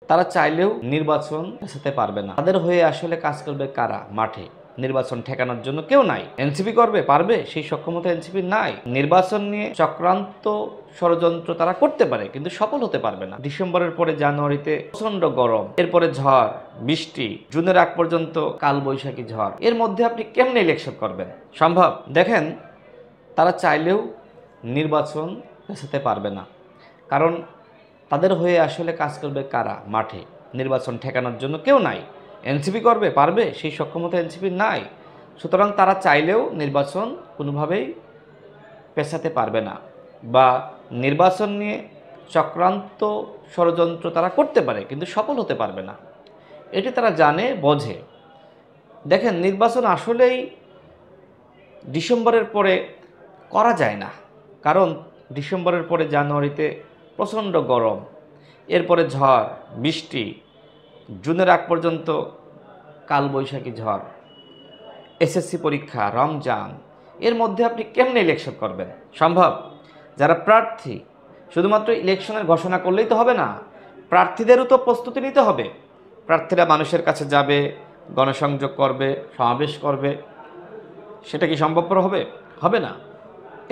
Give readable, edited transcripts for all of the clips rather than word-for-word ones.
তারা চাইলেও নির্বাচন পেছাতে পারবে না। তাদের হয়ে আসলে কাজ করবে কারা? মাঠে নির্বাচন ঠেকানোর জন্য কেউ নাই। এনসিপি করবে, পারবে? সেই সক্ষমতা এনসিপি নাই। নির্বাচন নিয়ে চক্রান্ত ষড়যন্ত্র তারা করতে পারে, কিন্তু সফল হতে পারবে না। ডিসেম্বরের পরে জানুয়ারিতে প্রচন্ড গরম, এরপরে ঝড় বৃষ্টি, জুনের আগ পর্যন্ত কালবৈশাখী ঝড়, এর মধ্যে আপনি কেমনে ইলেকশন করবেন? সম্ভব? দেখেন, তারা চাইলেও নির্বাচন পেছাতে পারবে না, কারণ তাদের হয়ে আসলে কাজ করবে কারা? মাঠে নির্বাচন ঠেকানোর জন্য কেউ নাই। এনসিপি করবে, পারবে? সেই সক্ষমতা এনসিপি নাই। সুতরাং তারা চাইলেও নির্বাচন কোনোভাবেই পেছাতে পারবে না, বা নির্বাচন নিয়ে চক্রান্ত ষড়যন্ত্র তারা করতে পারে, কিন্তু সফল হতে পারবে না। এটি তারা জানে, বোঝে। দেখেন, নির্বাচন আসলেই ডিসেম্বরের পরে করা যায় না, কারণ ডিসেম্বরের পরে জানুয়ারিতে প্রচণ্ড গরম, এরপরে ঝড় বৃষ্টি, জুনের আগ পর্যন্ত কালবৈশাখী ঝড়, এসএসসি পরীক্ষা, রমজান, এর মধ্যে আপনি কেমনে ইলেকশন করবেন? সম্ভব? যারা প্রার্থী, শুধুমাত্র ইলেকশনের ঘোষণা করলেই তো হবে না, প্রার্থীদেরও তো প্রস্তুতি নিতে হবে। প্রার্থীরা মানুষের কাছে যাবে, গণসংযোগ করবে, সমাবেশ করবে, সেটা কি সম্ভবপর হবে? হবে না।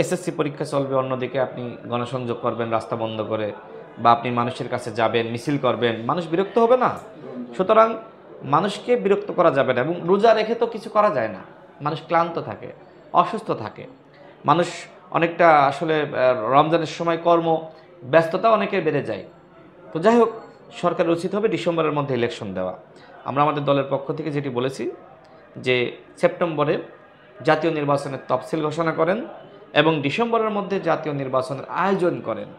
এসএসসি পরীক্ষা চলবে, অন্যদিকে আপনি গণসংযোগ করবেন রাস্তা বন্ধ করে, বা আপনি মানুষের কাছে যাবেন, মিছিল করবেন, মানুষ বিরক্ত হবে না? সুতরাং মানুষকে বিরক্ত করা যাবে না, এবং রোজা রেখে তো কিছু করা যায় না। মানুষ ক্লান্ত থাকে, অসুস্থ থাকে, মানুষ অনেকটা আসলে রমজানের সময় কর্ম ব্যস্ততা অনেকের বেড়ে যায়। তো যাই হোক, সরকারের উচিত হবে ডিসেম্বরের মধ্যে ইলেকশন দেওয়া। আমরা আমাদের দলের পক্ষ থেকে যেটি বলেছি, যে সেপ্টেম্বরে জাতীয় নির্বাচনের তফসিল ঘোষণা করেন এবং ডিসেম্বরের মধ্যে জাতীয় নির্বাচনের আয়োজন করেন।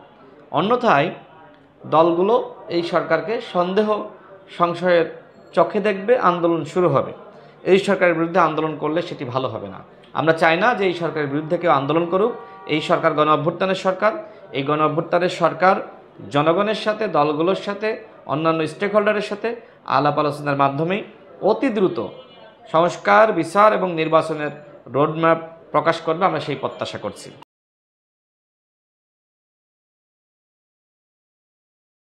অন্যথায় দলগুলো এই সরকারকে সন্দেহ সংশয়ের চোখে দেখবে, আন্দোলন শুরু হবে। এই সরকারের বিরুদ্ধে আন্দোলন করলে সেটি ভালো হবে না। আমরা চাই না যে এই সরকারের বিরুদ্ধে কেউ আন্দোলন করুক। এই সরকার গণ অভ্যুত্থানের সরকার। এই গণ অভ্যুত্থানের সরকার জনগণের সাথে, দলগুলোর সাথে, অন্যান্য স্টেক হোল্ডারের সাথে আলাপ আলোচনার মাধ্যমেই অতি দ্রুত সংস্কার, বিচার এবং নির্বাচনের রোডম্যাপ প্রকাশ করবে। আমরা সেই প্রত্যাশা করছি।